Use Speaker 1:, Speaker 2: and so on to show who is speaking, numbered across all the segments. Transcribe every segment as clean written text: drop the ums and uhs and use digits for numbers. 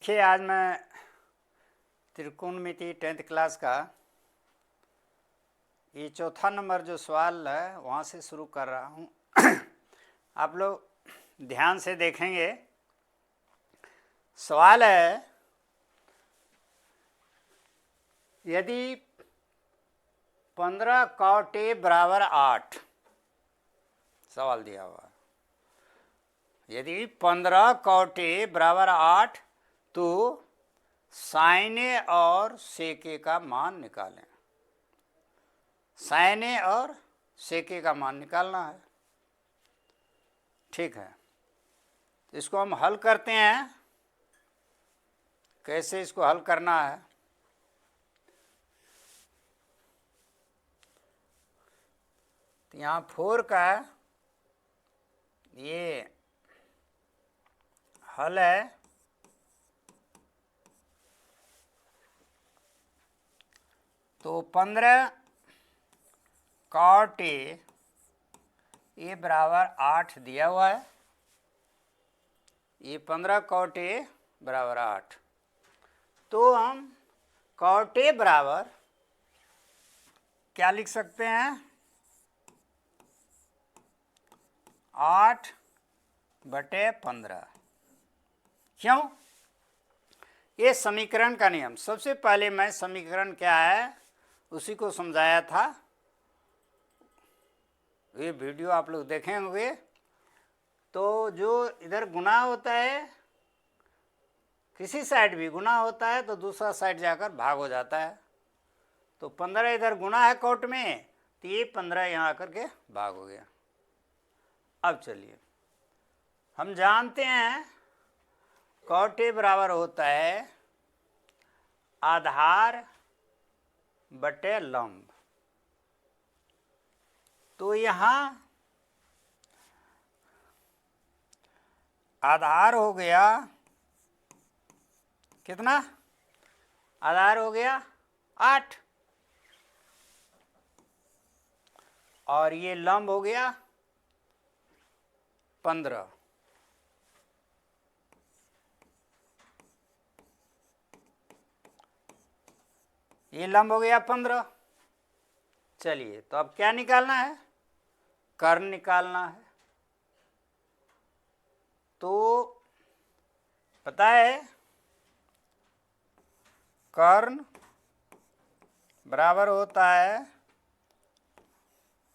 Speaker 1: देखिए, आज मैं त्रिकोणमिति 10th क्लास का ये चौथा नंबर जो सवाल है वहाँ से शुरू कर रहा हूँ। आप लोग ध्यान से देखेंगे। सवाल है, यदि 15 cot a बराबर 8, सवाल दिया हुआ, यदि 15 cot a बराबर 8 तो sin a और sec a का मान निकालें। sin a और sec a का मान निकालना है। ठीक है, तो इसको हम हल करते हैं। कैसे इसको हल करना है? तो यहाँ 4 का ये हल है। तो 15 cot a ये बराबर 8 दिया हुआ है। ये 15 cot a बराबर 8, तो हम cot a बराबर क्या लिख सकते हैं? 8/15। क्यों? ये समीकरण का नियम। सबसे पहले मैं समीकरण क्या है उसी को समझाया था। ये वीडियो आप लोग देखे होंगे। तो जो इधर गुना होता है, किसी साइड भी गुना होता है तो दूसरा साइड जाकर भाग हो जाता है। तो 15 इधर गुना है कोट में, तो ये 15 यहाँ आकर के भाग हो गया। अब चलिए, हम जानते हैं cot a बराबर होता है आधार बटे लंब। तो यहाँ आधार हो गया कितना? आधार हो गया 8 और ये लंब हो गया 15। ये लंब हो गया 15। चलिए, तो अब क्या निकालना है? कर्ण निकालना है। तो पता है कर्ण बराबर होता है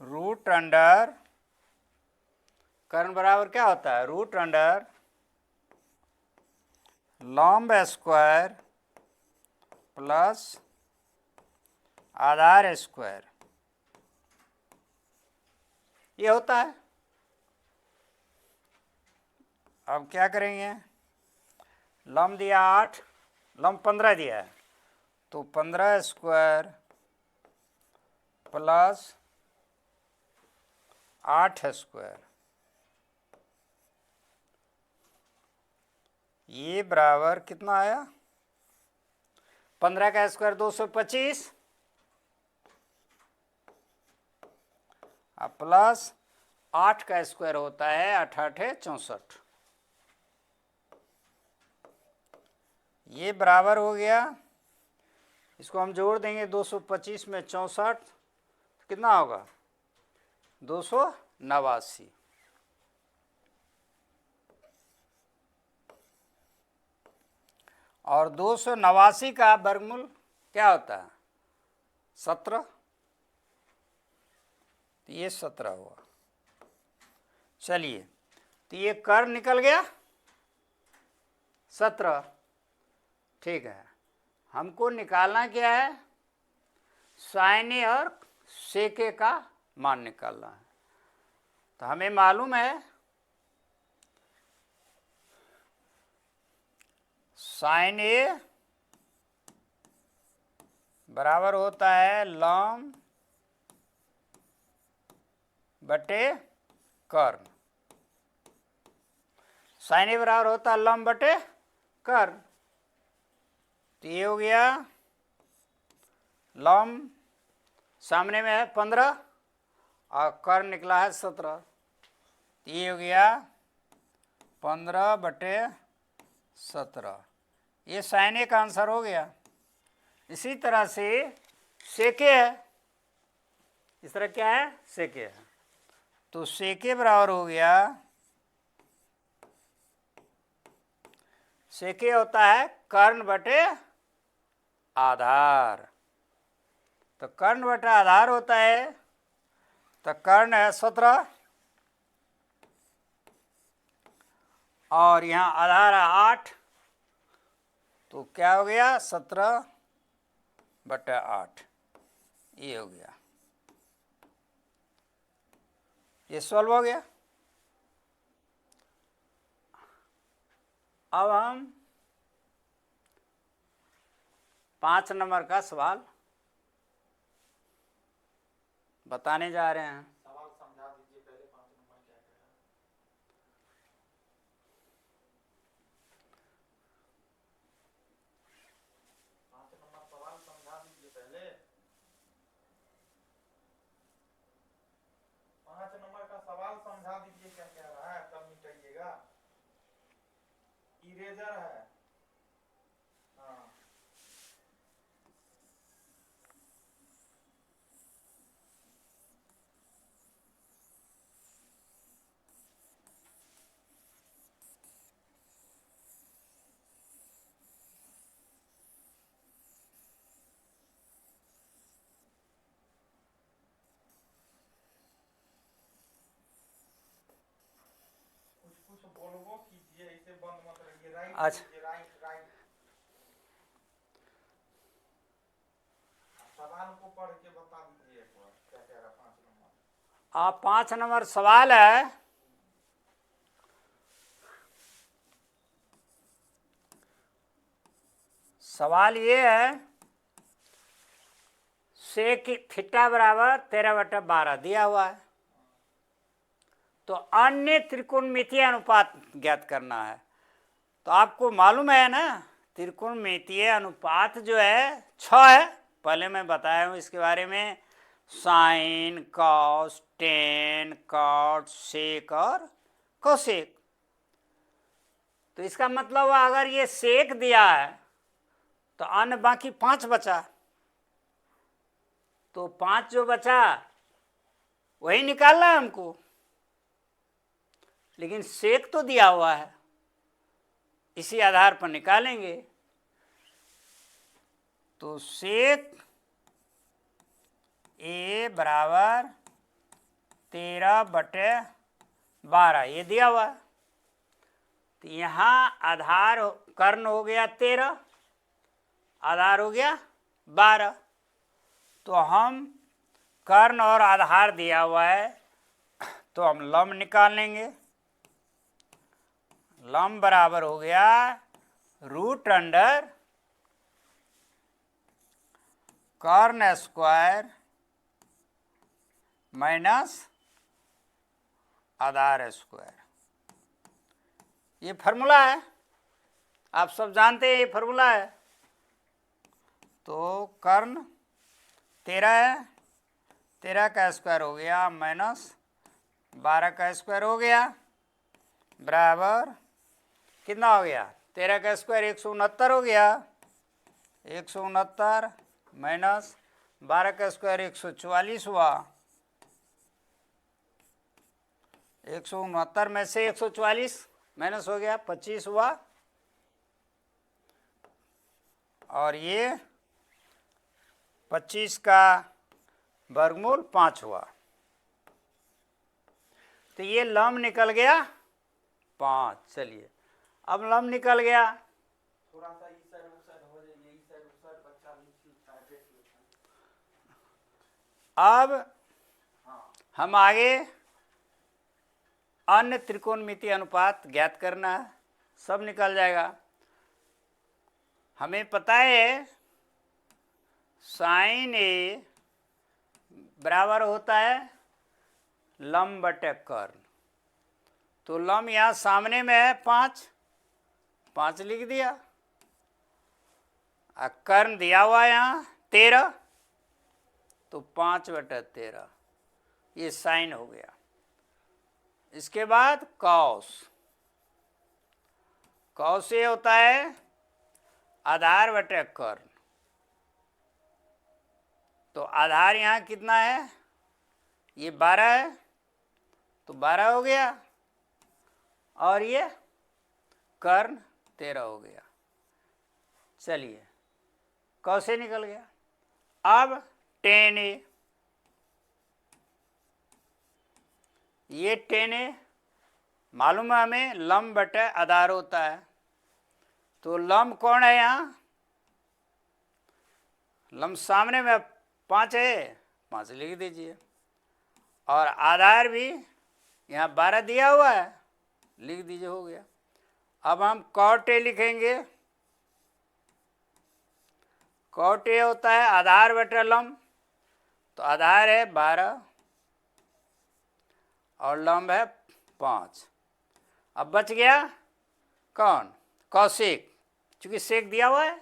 Speaker 1: रूट अंडर, कर्ण बराबर क्या होता है? रूट अंडर लंब स्क्वायर प्लस आधार स्क्वायर, ये होता है। अब क्या करेंगे? लंब दिया 8, लंब 15 दिया है, तो 15 स्क्वायर प्लस 8 स्क्वायर, ये बराबर कितना आया? 15 का स्क्वायर 225 प्लस 8 का स्क्वायर होता है 8 8 64, ये बराबर हो गया। इसको हम जोड़ देंगे 225 में 64, तो कितना होगा? 289। और 289 का वर्गमूल क्या होता है? 17, तो ये 17 हुआ। चलिए, तो ये कर्ण निकल गया 17। ठीक है, हमको निकालना क्या है? sin a और sec a का मान निकालना है। तो हमें मालूम है sin a बराबर होता है लंब बटे कर्ण। sin a बराबर होता है लंब बटे कर्ण। तो ये हो गया लंब सामने में है 15 और कर्ण निकला है 17। ये हो गया 15/17। ये साइन ए का आंसर हो गया। इसी तरह से सेके है, इस तरह क्या है, सेके है, तो सेके बराबर हो गया, सेके होता है कर्ण बटे आधार, तो कर्ण बटे आधार होता है, तो कर्ण है 17 और यहाँ आधार है 8, तो क्या हो गया 17/8, ये हो गया, ये सॉल्व हो गया। अब हम 5 नंबर का सवाल बताने जा रहे हैं।
Speaker 2: सवाल समझा दीजिए पहले, 5 नंबर क्या कह रहा है। 5 नंबर सवाल समझा दीजिए पहले। 5 नंबर का सवाल समझा दीजिए क्या कह रहा है, तब मिटाइएगा। इरेजर है, हाँ कुछ बोलबो कीजिए, इसे बंद मत रहिए। राइट
Speaker 1: अच्छा,
Speaker 2: कीजिए, राइट राइट। सवाल को पढ़ के बता दीजिए एक बार क्या कह रहा है 5 नंबर।
Speaker 1: आप 5 नंबर सवाल है, सवाल ये है, सेक थीटा बराबर 13/12 दिया हुआ है, तो अन्य त्रिकोणमितीय अनुपात ज्ञात करना है। तो आपको मालूम है ना, त्रिकोणमितीय अनुपात जो है 6 है, पहले मैं बताया हूँ इसके बारे में, साइन, कॉस, टेन, कॉट, सेक और कोसेक। तो इसका मतलब अगर ये सेक दिया है तो अन्य बाकी 5 बचा, तो 5 जो बचा वही निकालना है हमको, लेकिन सेक तो दिया हुआ है, इसी आधार पर निकालेंगे। तो सेक ए बराबर 13/12 ये दिया हुआ है, तो यहाँ आधार कर्ण हो गया 13, आधार हो गया 12, तो हम कर्ण और आधार दिया हुआ है तो हम लंब निकाल लेंगे। लंब बराबर हो गया √अंडर कर्ण स्क्वायर माइनस आधार स्क्वायर, ये फार्मूला है, आप सब जानते हैं ये फार्मूला है। तो कर्ण 13 है, 13 का स्क्वायर हो गया माइनस 12 का स्क्वायर हो गया, बराबर कितना हो गया, 13 का स्क्वायर 169 हो गया, 169 माइनस 12 का स्क्वायर 144 हुआ, 169 में से 144 माइनस हो गया 25 हुआ, और ये 25 का वर्गमूल 5 हुआ, तो ये लंब निकल गया 5। चलिए अब लंब निकल गया,
Speaker 2: थोड़ा सा इस साइड उस साइड हो जाए, इस साइड उस साइड बच्चा लिख लेता है, देख लेता है।
Speaker 1: अब हम आगे अन्य त्रिकोणमितीय अनुपात ज्ञात करना है, सब निकल जाएगा। हमें पता है साइन ए बराबर होता है लंब बटे कर्ण, तो लंब यहाँ सामने में है 5 लिख दिया, और कर्ण दिया हुआ है यहाँ 13, तो 5/13 ये साइन हो गया। इसके बाद कॉस, कॉस ये होता है आधार बटे कर्ण। तो आधार यहाँ कितना है, ये 12 है, तो 12 हो गया, और ये कर्ण 13 हो गया। चलिए कैसे निकल गया। अब tan A, ये tan A मालूम है हमें लंब बटे आधार होता है, तो लंब कौन है यहाँ, लंब सामने में 5 है, 5 लिख दीजिए, और आधार भी यहाँ 12 दिया हुआ है, लिख दीजिए, हो गया। अब हम cot A लिखेंगे। cot A होता है आधार बटे लंब, तो आधार है 12 और लंब है 5। अब बच गया कौन, कौशिक, चूंकि सेक दिया हुआ है।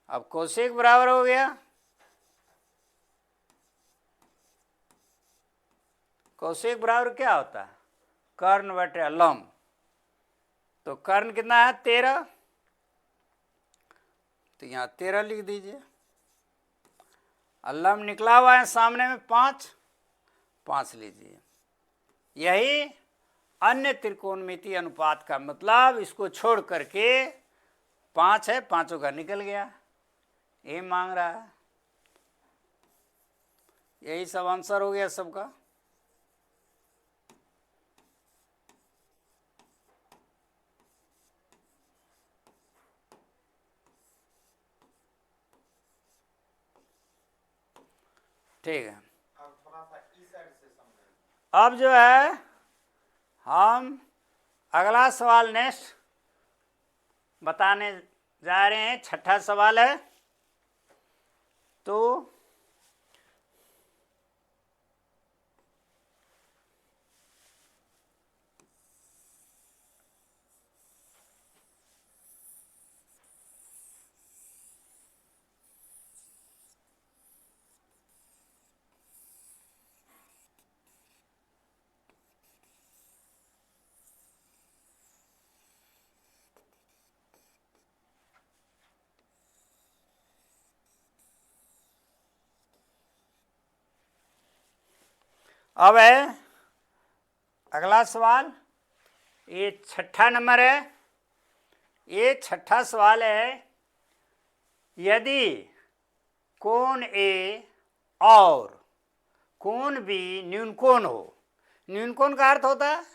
Speaker 1: अब कौशिक बराबर हो गया, कौशिक बराबर क्या होता है, कर्ण बटे लंब। तो कर्ण कितना है 13, तो यहाँ 13 लिख दीजिए। लंब निकला हुआ है सामने में 5 लीजिए। यही अन्य त्रिकोणमितीय अनुपात का मतलब, इसको छोड़ करके 5 है, 5 का निकल गया, ये मांग रहा है। यही सब आंसर हो गया सबका। ठीक है,
Speaker 2: अब थोड़ा सा इस साइड से समझें।
Speaker 1: अब जो है हम अगला सवाल नेक्स्ट बताने जा रहे हैं। छठा सवाल है, तो अब है अगला सवाल, ये छठा नंबर है। ये छठा सवाल है, यदि कोण ए और कोण बी न्यूनकोण हो। न्यूनकोण का अर्थ होता है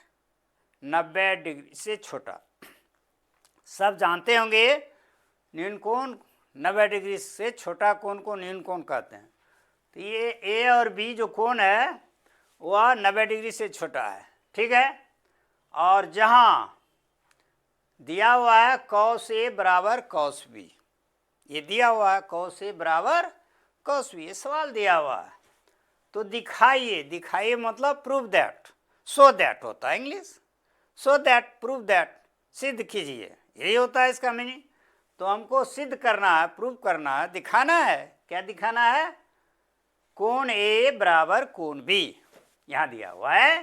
Speaker 1: 90 डिग्री से छोटा। सब जानते होंगे न्यूनकोण 90 डिग्री से छोटा कोण को न्यूनकोण कहते हैं। तो ये ए और बी जो कोण है वह 90 डिग्री से छोटा है, ठीक है। और जहाँ दिया हुआ है cos A बराबर cos B, ये दिया हुआ है cos A बराबर cos B, ये सवाल दिया हुआ है। तो दिखाइए, दिखाइए मतलब प्रूव दैट, सो दैट होता है English, so that, prove that, सिद्ध कीजिए, यही होता है इसका मीनिंग। तो हमको सिद्ध करना है, प्रूव करना है, दिखाना है। क्या दिखाना है, कोण A बराबर कोण B, यहाँ दिया हुआ है,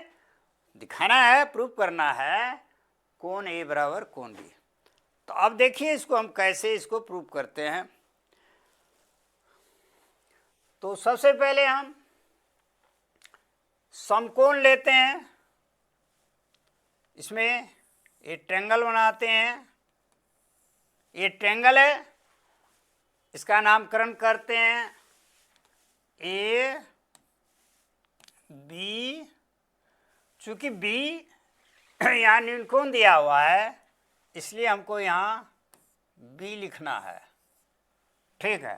Speaker 1: दिखाना है, प्रूव करना है कोण A बराबर कोण B। तो अब देखिए इसको हम कैसे इसको प्रूव करते हैं। तो सबसे पहले हम समकोण लेते हैं, इसमें एक ट्रायंगल बनाते हैं। ये ट्रायंगल है, इसका नामकरण करते हैं ए बी। चूंकि बी यहाँ न्यूनकोण दिया हुआ है, इसलिए हमको यहाँ बी लिखना है, ठीक है।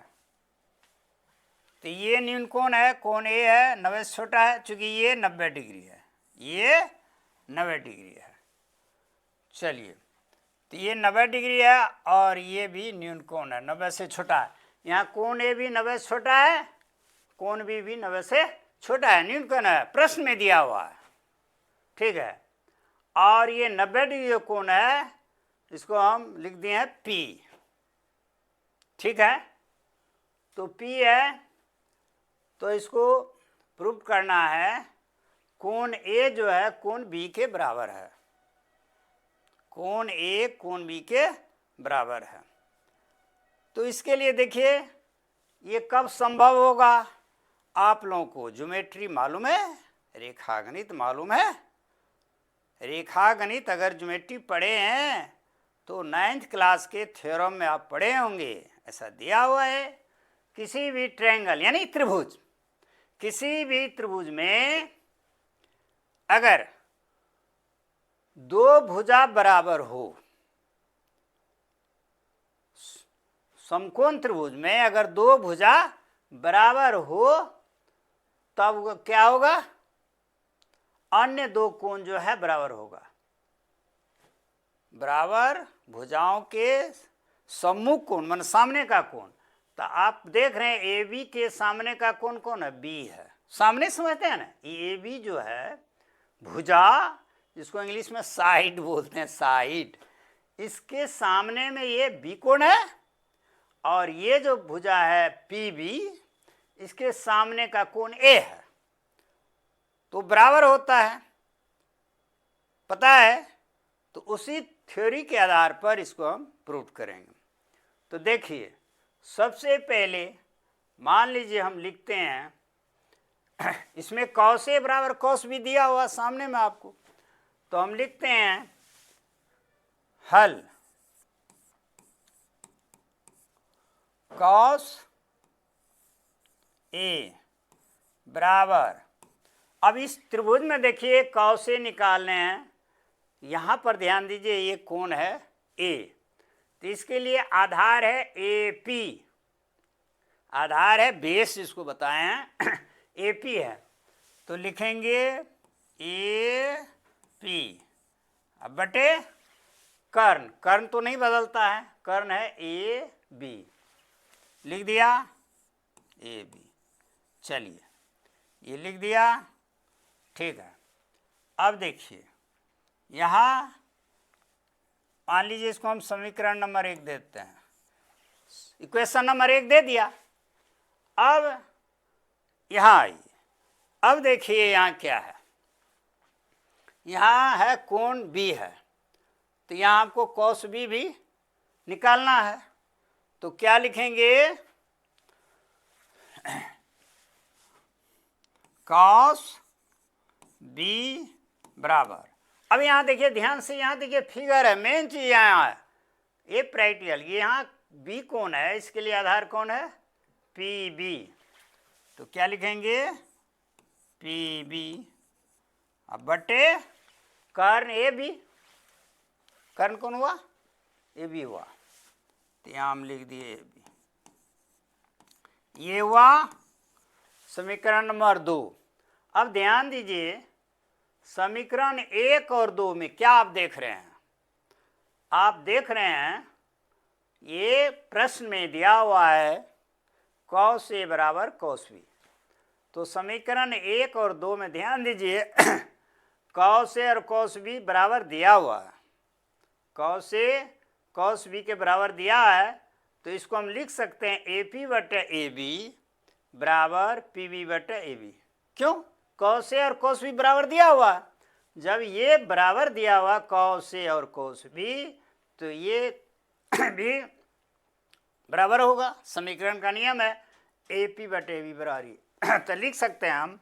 Speaker 1: तो ये न्यूनकोण है, कोण ए है, 90 से छोटा है, चूंकि ये 90 डिग्री है, ये 90 डिग्री है। चलिए, तो ये 90 डिग्री है और ये भी न्यूनकोण है, 90 से छोटा है। यहाँ कोण ए भी 90 से छोटा है, कोण बी भी 90 से छोटा है, न्यूनकोण है, प्रश्न में दिया हुआ है, ठीक है। और ये 90 डिग्री जो कोण है इसको हम लिख दिए हैं P, ठीक है। तो P है, तो इसको प्रूव करना है कोण A जो है कोण B के बराबर है, कोण A कोण B के बराबर है। तो इसके लिए देखिए ये कब संभव होगा। आप लोगों को ज्योमेट्री मालूम है, रेखागणित मालूम है। रेखागणित अगर ज्योमेट्री पढ़े हैं तो 9th क्लास के थ्योरम में आप पढ़े होंगे, ऐसा दिया हुआ है किसी भी ट्रायंगल यानी त्रिभुज, किसी भी त्रिभुज में अगर दो भुजा बराबर हो, समकोण त्रिभुज में अगर दो भुजा बराबर हो तब क्या होगा, अन्य दो कोण जो है बराबर होगा। बराबर भुजाओं के सम्मुख कोण मान सामने का कोण। तो आप देख रहे हैं ए बी के सामने का कोण कौन है, बी है। सामने समझते हैं ना, ए बी जो है भुजा, जिसको इंग्लिश में साइड बोलते हैं, साइड, इसके सामने में ये बी कोण है और ये जो भुजा है पी बी, इसके सामने का कोण ए है, तो बराबर होता है, पता है। तो उसी थ्योरी के आधार पर इसको हम प्रूव करेंगे। तो देखिए सबसे पहले मान लीजिए हम लिखते हैं, इसमें कॉस ए बराबर कॉस बी दिया हुआ सामने में आपको, तो हम लिखते हैं हल कॉस ए बराबर, अब इस त्रिभुज में देखिए कॉस ए निकालने हैं, यहाँ पर ध्यान दीजिए ये कोण है ए, तो इसके लिए आधार है ए पी, आधार है बेस जिसको बताए हैं ए पी है, तो लिखेंगे ए पी अब बटे कर्ण, कर्ण तो नहीं बदलता है, कर्ण है ए बी, लिख दिया ए बी। चलिए ये लिख दिया, ठीक है। अब देखिए यहाँ मान लीजिए इसको हम समीकरण नंबर 1 देते हैं, इक्वेशन नंबर 1 दे दिया। अब यहाँ आइए, अब देखिए यहाँ क्या है, यहाँ है कोण बी है, तो यहाँ आपको कॉस बी भी निकालना है, तो क्या लिखेंगे, कॉस बी बराबर, अब यहाँ देखिए ध्यान से, यहाँ देखिए फिगर है, मेन चीज यहाँ है, ये प्रैक्टिकल, ये यहाँ बी कौन है, इसके लिए आधार कौन है पी बी, तो क्या लिखेंगे पी बी अब बटे कर्ण ए बी, कर्ण कौन हुआ ए बी हुआ, तो यहाँ हम लिख दिए ए बी। ये हुआ समीकरण नंबर 2। अब ध्यान दीजिए समीकरण 1 और 2 में क्या आप देख रहे हैं, आप देख रहे हैं ये प्रश्न में दिया हुआ है कॉस ए बराबर कॉस बी, तो समीकरण 1 और 2 में ध्यान दीजिए कॉस ए और कॉस बी बराबर दिया हुआ है, कॉस ए कॉस बी के बराबर दिया है, तो इसको हम लिख सकते हैं ए पी बटे ए बी बराबर पी बी बटे ए बी। क्यों, कॉस ए और कॉस बी बराबर दिया हुआ, जब ये बराबर दिया हुआ कॉस ए और कॉस बी, तो ये भी बराबर होगा, समीकरण का नियम है ए पी बटे ए बी बराबर। तो लिख सकते हैं हम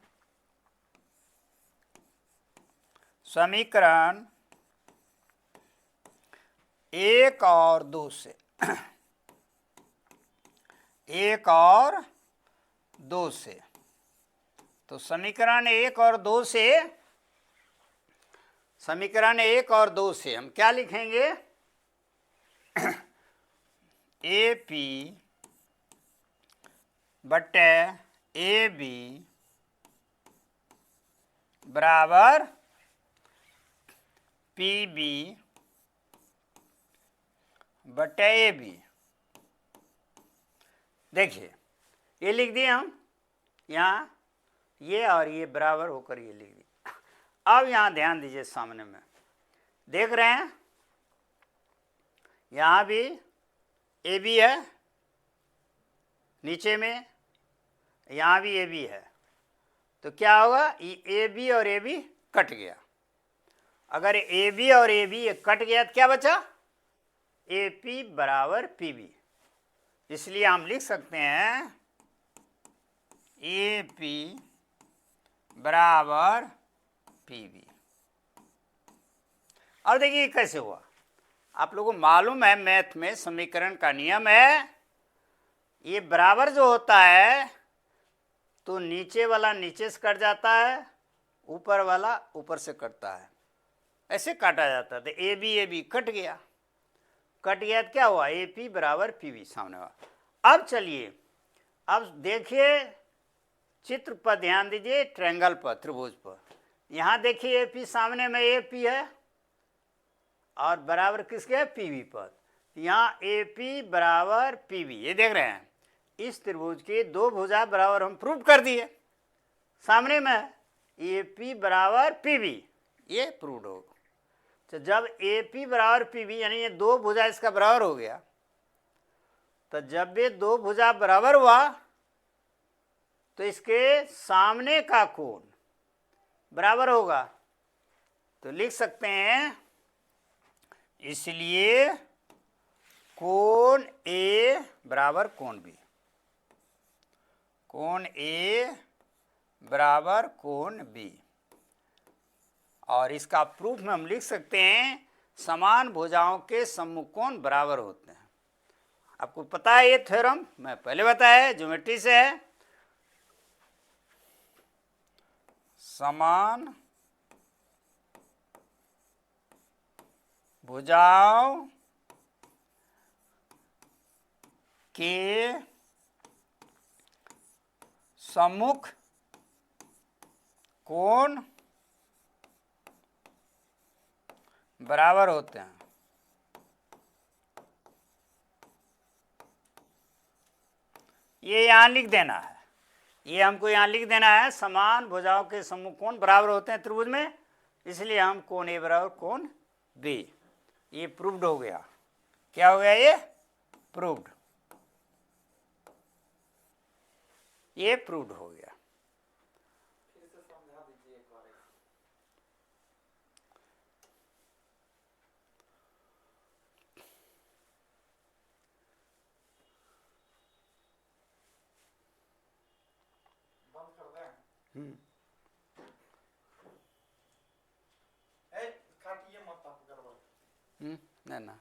Speaker 1: समीकरण 1 और 2 से, 1 और 2 से, तो समीकरण 1 और 2 से, समीकरण 1 और 2 से हम क्या लिखेंगे, ए पी बटे ए बी बराबर पी बी बटे ए बी। देखिए ये लिख दिए हम, यहाँ ये और ये बराबर होकर ये लिख दिया। अब यहाँ ध्यान दीजिए, सामने में देख रहे हैं यहाँ भी ए बी है, नीचे में यहाँ भी ए बी है, तो क्या होगा, ये ए बी और ए बी कट गया। अगर ए बी और ए बी कट गया तो क्या बचा, ए पी बराबर पी बी। इसलिए हम लिख सकते हैं ए पी बराबर पी बी। अब देखिए कैसे हुआ, आप लोगों को मालूम है मैथ में समीकरण का नियम है, ये बराबर जो होता है तो नीचे वाला नीचे से कट जाता है, ऊपर वाला ऊपर से कटता है, ऐसे काटा जाता है। तो ए बी कट गया तो क्या हुआ, ए पी बराबर पी बी सामने हुआ। अब चलिए अब देखिए चित्र पर ध्यान दीजिए, ट्रायंगल पर, त्रिभुज पर। यहाँ देखिए ए पी सामने में ए पी है और बराबर किसके है, पी वी पर। यहाँ ए पी बराबर पी वी, ये देख रहे हैं इस त्रिभुज के दो भुजा बराबर हम प्रूव कर दिए, सामने में ए पी बराबर पी वी, ये प्रूव हो। तो जब ए पी बराबर पी वी यानी ये दो भुजा इसका बराबर हो गया, तो जब ये दो भुजा बराबर हुआ तो इसके सामने का कोण बराबर होगा। तो लिख सकते हैं इसलिए कोण ए बराबर कोण बी, कोण ए बराबर कोण बी। और इसका प्रूफ में हम लिख सकते हैं समान भुजाओं के सम्मुख कोण बराबर होते हैं। आपको पता है ये थ्योरम, मैं पहले बताया है, ज्योमेट्री से है। समान भुजाओं के सम्मुख कोण बराबर होते हैं। ये यहाँ लिख देना है, ये हमको यहाँ लिख देना है, समान भुजाओं के सम्मुख कोण बराबर होते हैं त्रिभुज में, इसलिए हम कोण ए बराबर कोण बी। ये प्रूव्ड हो गया। क्या हो गया, ये प्रूव्ड, ये प्रूव्ड हो गया।
Speaker 2: फिर से समझा दीजिए एक बार। बंद कर दें? ए, काटिए मत आप गड़बड़।
Speaker 1: ना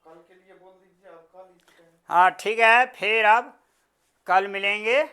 Speaker 2: कल के लिए बोल दीजिए, अब कल ही करें।
Speaker 1: हाँ ठीक है, फिर अब कल मिलेंगे।